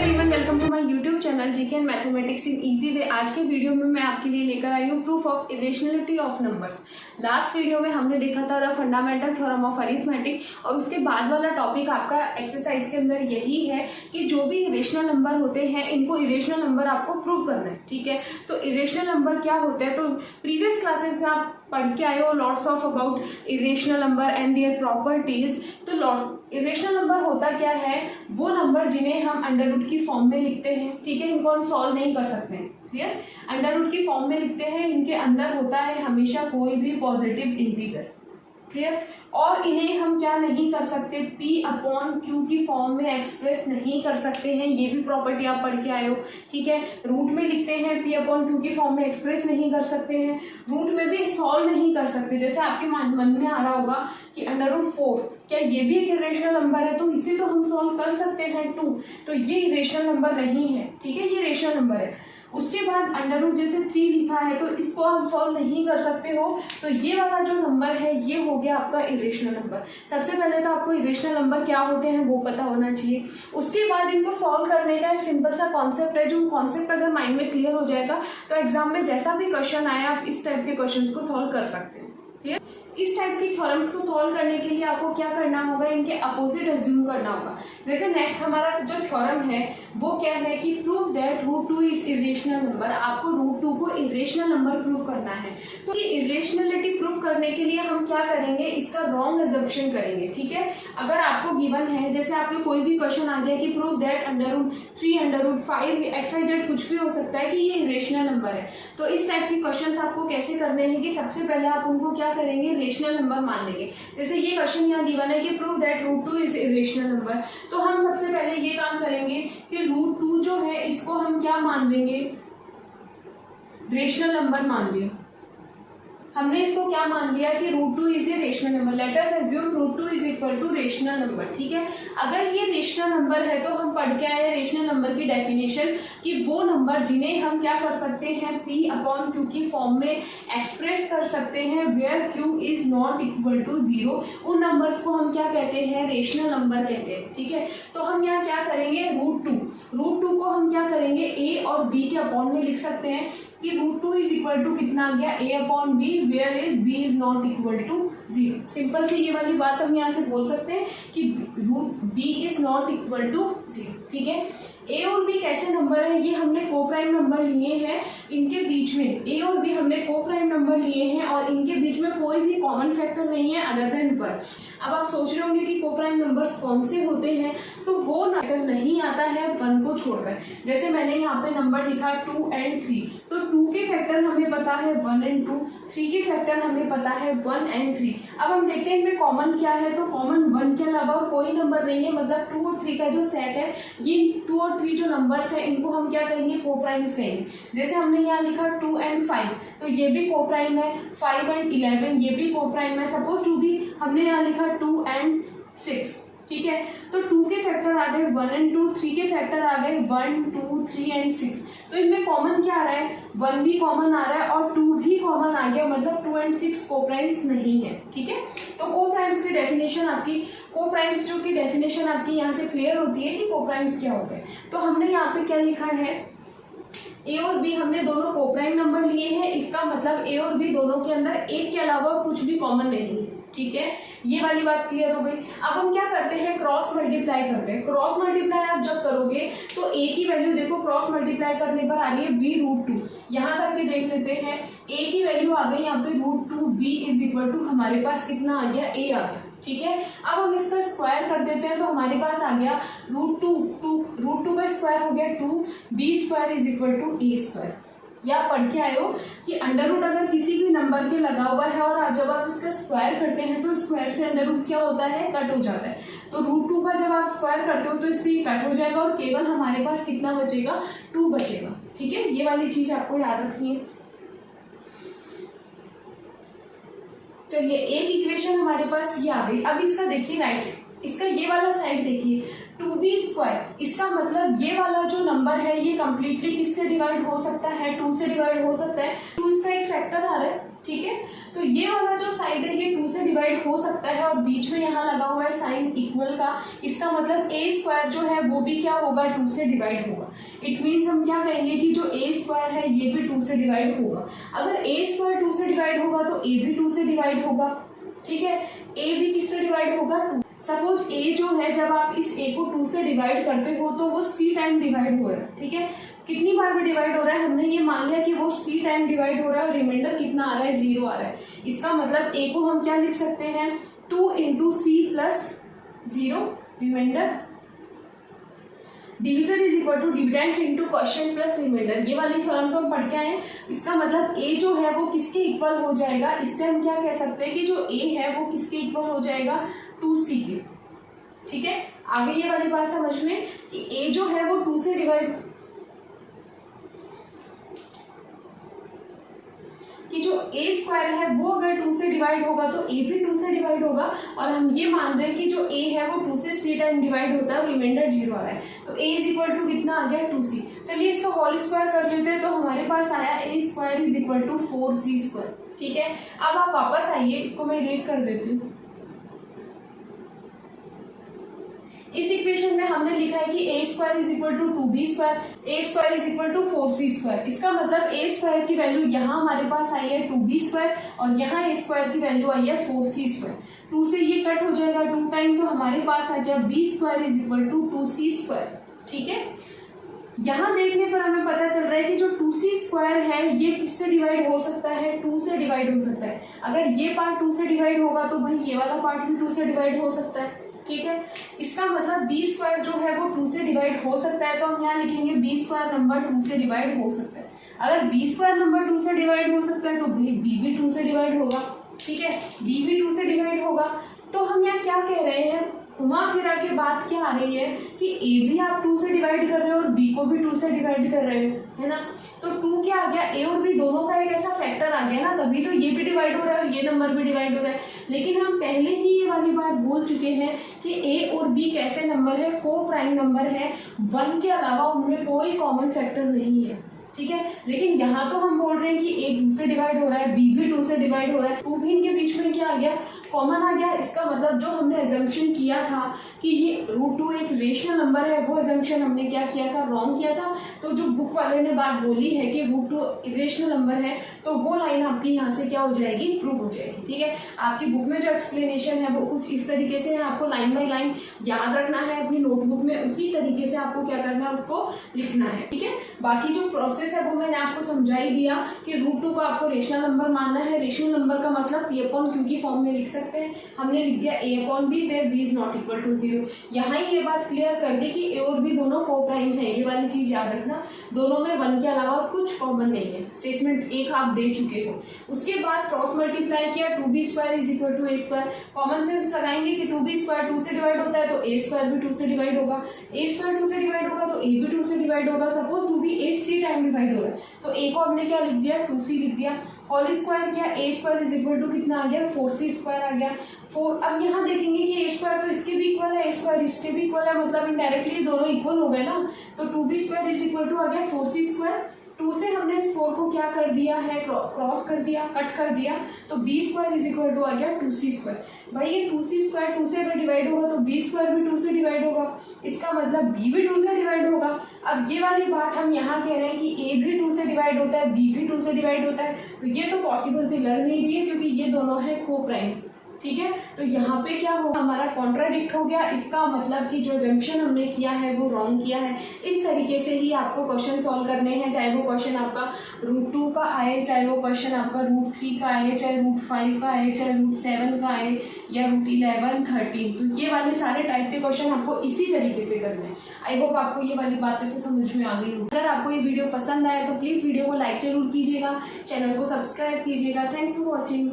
Everyone, welcome to my YouTube channel GK and mathematics in easy way. आज के video में मैं आपके लिए लेकर आई हूँ proof of irrationality of numbers. Last video में हमने देखा था the fundamental theorem of arithmetic, और उसके बाद वाला टॉपिक आपका एक्सरसाइज के अंदर यही है कि जो भी इरेशनल नंबर होते हैं इनको इरेशनल नंबर आपको प्रूव करना है। ठीक है, तो इरेशनल नंबर क्या होते हैं, तो प्रीवियस क्लासेस में आप पढ़ के आए हो lots of about irrational number and their properties. तो इरेशनल नंबर होता क्या है, वो नंबर जिन्हें हम अंडर रूट की फॉर्म में लिखते हैं। ठीक है, इनको हम सॉल्व नहीं कर सकते हैं। क्लियर, अंडर रूट की फॉर्म में लिखते हैं, इनके अंदर होता है हमेशा कोई भी पॉजिटिव इंटीजर। क्लियर, और इन्हें हम क्या नहीं कर सकते, पी अपॉन क्यू की फॉर्म में एक्सप्रेस नहीं कर सकते हैं। ये भी प्रॉपर्टी आप पढ़ के आए हो। ठीक है, रूट में लिखते हैं, पी अपॉन क्यू की फॉर्म में एक्सप्रेस नहीं कर सकते हैं, रूट में भी सॉल्व नहीं कर सकते। जैसे आपके मन में आ रहा होगा कि अंडर रूट 4 क्या ये भी एक इरेशनल नंबर है, तो इसे तो हम सॉल्व कर सकते हैं 2, तो ये इरेशनल नंबर नहीं है। ठीक है, ये रेशनल नंबर है। उसके बाद अंडर रूट जैसे 3 लिखा है तो इसको आप सॉल्व नहीं कर सकते हो, तो ये वाला जो नंबर है ये हो गया आपका इरेशनल नंबर। सबसे पहले तो आपको इरेशनल नंबर क्या होते हैं वो पता होना चाहिए। उसके बाद इनको सॉल्व करने का एक सिंपल सा कॉन्सेप्ट है, जो कॉन्सेप्ट अगर माइंड में क्लियर हो जाएगा तो एग्जाम में जैसा भी क्वेश्चन आए आप इस टाइप के क्वेश्चन को सॉल्व कर सकते हैं। क्लियर, इस टाइप की थ्योरम्स को सॉल्व करने के लिए आपको क्या करना होगा, इनके अपोजिट एज्यूम करना होगा। जैसे नेक्स्ट हमारा जो थ्योरम है वो क्या है कि prove that root 2 is irrational number. आपको रूट 2 को इरेशनल नंबर प्रूव करना है। तो ये इरेशनलिटी प्रूव करने के लिए हम क्या करेंगे, इसका रॉन्ग एजम्पशन करेंगे। ठीक है, अगर आपको गिवन है, जैसे आपको कोई भी क्वेश्चन आ गया कि prove that under root 3 under root 5 XYZ कुछ भी हो सकता है कि ये इरेशनल नंबर है, तो इस टाइप के क्वेश्चन आपको कैसे करने हैं कि सबसे पहले आप उनको क्या करेंगे, रेशनल नंबर मान लेंगे। जैसे ये क्वेश्चन यहाँ गिवन है कि prove that root 2 is irrational number, तो हम सबसे पहले ये काम करेंगे कि रूट 2 जो है इसको हम क्या मान लेंगे, रेशनल नंबर मान लिया। हमने इसको क्या मान लिया कि root 2 is a rational number. Let us assume root 2 is equal to rational number. ठीक है, अगर ये रेशनल नंबर है तो हम पढ़ के आए रेशनल नंबर की डेफिनेशन कि वो नंबर जिन्हें हम क्या कर सकते हैं, पी अपॉन क्यू की फॉर्म में एक्सप्रेस कर सकते हैं, where q is not equal to 0। उन नंबर्स को हम क्या कहते हैं, रेशनल नंबर कहते हैं। ठीक है, तो हम यहाँ क्या करेंगे, रूट टू को हम क्या करेंगे, ए और बी के अपॉन में लिख सकते हैं कि रूट 2 इज इक्वल टू कितना आ गया, ए upon B, where is B is not equal to 0। Simple सी ये वाली बात हम यहाँ से बोल सकते हैं कि root b is not equal to 0। ठीक है, ए और बी कैसे नंबर है, ये हमने कोप्राइम नंबर लिए हैं। इनके बीच में ए और बी हमने कोप्राइम नंबर लिए हैं और इनके बीच में कोई भी कॉमन फैक्टर नहीं है अदर देन 1। अब आप सोच रहे होंगे कि कोप्राइम नंबर्स कौन से होते हैं, तो वो फैक्टर नहीं आता है 1 को छोड़कर। जैसे मैंने यहाँ पे नंबर लिखा 2 एंड 3, तो 2 के फैक्टर हमें पता है 1 एंड 2, 3 के फैक्टर हमें पता है 1 एंड 3। अब हम देखते हैं इनमें कॉमन क्या है, तो कॉमन 1 के अलावा कोई नंबर नहीं है, मतलब 2 और 3 का जो सेट है, ये 2 और 3 जो नंबर्स है इनको हम क्या कहेंगे, कोप्राइम्स कहेंगे। जैसे हमने यहाँ लिखा 2 एंड 5, तो ये भी कोप्राइम है। 5 एंड 11 ये भी कोप्राइम है। सपोज 2 भी हमने यहाँ लिखा 2 एंड 6। ठीक है, तो 2 के फैक्टर आ गए 1 एंड 2, 3 के फैक्टर आ गए 1 2 3 एंड 6। तो इनमें कॉमन क्या आ रहा है, 1 भी कॉमन आ रहा है और 2 भी कॉमन आ गया, मतलब 2 एंड 6 कोप्राइम्स नहीं है। ठीक है, तो कोप्राइम्स की डेफिनेशन आपकी, कोप्राइम्स जो की डेफिनेशन आपकी यहाँ से क्लियर होती है कि कोप्राइम्स क्या होते हैं। तो हमने यहाँ पे क्या लिखा है, ए और बी हमने दोनों कोप्राइम नंबर लिए हैं, इसका मतलब ए और बी दोनों के अंदर एक के अलावा कुछ भी कॉमन नहीं है। ठीक है, ये वाली बात क्लियर हो गई। अब हम क्या करते हैं, क्रॉस मल्टीप्लाई करते हैं। क्रॉस मल्टीप्लाई आप जब करोगे तो ए की वैल्यू देखो, क्रॉस मल्टीप्लाई करने पर आ रही है बी रूट 2। यहाँ करके देख लेते हैं, ए की वैल्यू आ गई यहाँ पे root 2, b is equal to हमारे पास कितना आ गया, ए आ गया। ठीक है, अब हम इसका स्क्वायर कर देते हैं तो हमारे पास आ गया रूट 2 का स्क्वायर हो गया 2, b square is equal to a square. या पढ़ के आए हो कि अंडर रूट अगर किसी भी नंबर के लगा हुआ है और जब आप इसका स्क्वायर करते हैं तो स्क्वायर से अंडर रूट क्या होता है, कट हो जाता है। तो रूट 2 का जब आप स्क्वायर करते हो तो इससे कट हो जाएगा और केवल हमारे पास कितना बचेगा, 2 बचेगा। ठीक है, ये वाली चीज आपको याद रखनी है। चलिए, एक इक्वेशन हमारे पास ये आ गई। अब इसका देखिए राइट, इसका ये वाला साइड देखिए, 2b²। इसका मतलब ये वाला जो नंबर है ये कंप्लीटली किससे डिवाइड हो सकता है, 2 से डिवाइड हो सकता है। 2 इसका एक फैक्टर आ रहा है, ठीक है। तो ये वाला जो साइड है ये 2 से डिवाइड हो सकता है और बीच में यहाँ लगा हुआ है साइन इक्वल का। इसका मतलब a² जो है वो भी क्या होगा, 2 से डिवाइड होगा। इट मीन्स हम क्या कहेंगे कि जो a² है ये भी 2 से डिवाइड होगा। अगर a² 2 से डिवाइड होगा तो a भी 2 से डिवाइड होगा, ठीक है। a भी किससे डिवाइड होगा, 2। सपोज a जो है जब आप इस a को 2 से डिवाइड करते हो तो वो c टाइम डिवाइड हो रहा है, ठीक है। कितनी बार में डिवाइड हो रहा है, हमने ये मान लिया कि वो c टाइम डिवाइड हो रहा है और रिमाइंडर कितना आ रहा है, 0 आ रहा है। इसका मतलब a को हम क्या लिख सकते हैं, 2 × c + 0 remainder. Division is equal to dividend into quotient plus remainder. ये वाली थ्योरम तो हम पढ़ के आए। इसका मतलब a जो है वो किसके इक्वल हो जाएगा, इससे हम क्या कह सकते हैं कि जो a है वो किसके इक्वल हो जाएगा, 2c के, ठीक है। आगे ये वाली बात समझ में कि a जो है वो 2 से डिवाइड, कि जो a² है वो अगर 2 से डिवाइड होगा तो a भी 2 से डिवाइड होगा। और हम ये मान रहे हैं कि जो a है वो 2 से c टाइम डिवाइड होता है और रिमाइंडर 0 आ रहा है। तो a इज इक्वल टू कितना आ गया, 2c। चलिए इसका होल स्क्वायर कर लेते हैं तो हमारे पास आया a² is equal to 4c², ठीक है। अब आप वापस आइए, इसको मैं इरेज कर देती हूँ। इस इक्वेशन में हमने लिखा है कि a² is equal to 2b², a² is equal to 4c²। इसका मतलब a² की वैल्यू यहाँ हमारे पास आई है 2b² और यहाँ a² की वैल्यू आई है 4c²। 2 से ये कट हो जाएगा 2 टाइम, तो हमारे पास आ गया b² is equal to 2c², ठीक है। यहाँ देखने पर हमें पता चल रहा है कि जो 2c² है ये किससे डिवाइड हो सकता है, 2 से डिवाइड हो सकता है। अगर ये पार्ट 2 से डिवाइड होगा तो भाई ये वाला पार्ट भी 2 से डिवाइड हो सकता है, ठीक है। इसका मतलब b² जो है वो 2 से डिवाइड हो सकता है, तो हम यहाँ लिखेंगे b² नंबर 2 से डिवाइड हो सकता है। अगर b² नंबर 2 से डिवाइड हो सकता है तो b भी 2 से डिवाइड होगा, ठीक है। b भी 2 से डिवाइड होगा। तो हम यहाँ क्या कह रहे हैं, घुमा फिरा के बात क्या आ रही है कि a भी आप 2 से डिवाइड कर रहे हो और b को भी 2 से डिवाइड कर रहे हो, है ना। तो 2 क्या आ गया, a और b दोनों का एक ऐसा फैक्टर आ गया ना, तभी तो ये भी डिवाइड हो रहा है और ये नंबर भी डिवाइड हो रहा है। लेकिन हम पहले ही ये वाली बात बोल चुके हैं कि a और b कैसे नंबर है, को प्राइम नंबर है, 1 के अलावा उनमें कोई कॉमन फैक्टर नहीं है, ठीक है। लेकिन यहाँ तो हम बोल रहे हैं कि a 2 से डिवाइड हो रहा है, b भी 2 से डिवाइड हो रहा है, 2 भी इनके बीच में क्या आ गया, कॉमन आ गया। इसका मतलब जो हमने अजम्पशन किया था कि ये √2 एक रेशनल नंबर है, वो अजम्पशन हमने क्या किया था, रॉन्ग किया था। तो जो बुक वाले ने बात बोली है कि √2 रेशनल नंबर है, तो वो लाइन आपकी यहाँ से क्या हो जाएगी, प्रूव हो जाएगी, ठीक है। आपकी बुक में जो एक्सप्लेनेशन है वो कुछ इस तरीके से है, आपको लाइन बाय लाइन याद रखना है अपनी नोटबुक में, उसी तरीके से आपको क्या करना है, उसको लिखना है, ठीक है। बाकी जो प्रोसेस है वो मैंने आपको समझा ही दिया कि √2 को आपको रेशनल नंबर मानना है। रेशनल नंबर का मतलब p/q की फॉर्म में लिख सकते हैं। हमने लिख दिया a/b where b is not equal to 0। यहाँ ही ये बात क्लियर कर दी कि a और b दोनों को प्राइम है, ये वाली चीज याद रखना। दोनों में 1 के अलावा कुछ कॉमन नहीं है। स्टेटमेंट 1 आप दे चुके हो। उसके बाद क्रॉस मल्टीप्लाई किया, 2b² is equal to a²। Common sense लगाएंगे कि 2b² 2 से डिवाइड होता है तो a² भी 2 से डिवाइड होगा, a² 2 से डिवाइड होगा तो a भी 2 से डिवाइड होगा। Suppose 2b 8c time divide हो रहा है तो a को हमने क्या लिख दिया, 2c लिख दिया। होल स्क्वायर किया, a² इज इक्वल टू कितना आ गया, 4c² आ गया। 4 अब यहाँ देखेंगे कि a² तो इसके भी इक्वल है, a² इसके भी इक्वल है, मतलब इनडायरेक्टली दोनों इक्वल हो गए ना। तो 2b² इज इक्वल टू आ गया 4c²। 2 से हमने इस 4 को क्या कर दिया है, क्रॉस कर दिया, कट कर दिया, तो b² इज इक्वल टू आ गया 2c²। भाई ये 2c² 2 से अगर डिवाइड होगा तो b² भी 2 से डिवाइड होगा, इसका मतलब b भी 2 से डिवाइड होगा। अब ये वाली बात हम यहाँ कह रहे हैं कि a भी 2 से डिवाइड होता है, b भी 2 से डिवाइड होता है, तो ये तो पॉसिबल से लग नहीं रही है क्योंकि ये दोनों है को प्राइम्स, ठीक है। तो यहाँ पे क्या होगा, हमारा कॉन्ट्राडिक्ट हो गया। इसका मतलब कि जो जंक्शन हमने किया है वो रॉन्ग किया है। इस तरीके से ही आपको क्वेश्चन सॉल्व करने हैं, चाहे वो क्वेश्चन आपका √2 का आए, चाहे वो क्वेश्चन आपका √3 का आए, चाहे √5 का आए, चाहे √7 का आए या √11, 13। तो ये वाले सारे टाइप के क्वेश्चन आपको इसी तरीके से करने हैं। आई होप आपको ये वाली बातें तो समझ में आ गई होगी। अगर आपको ये वीडियो पसंद आए तो प्लीज़ वीडियो को लाइक जरूर कीजिएगा, चैनल को सब्सक्राइब कीजिएगा। Thanks for watching.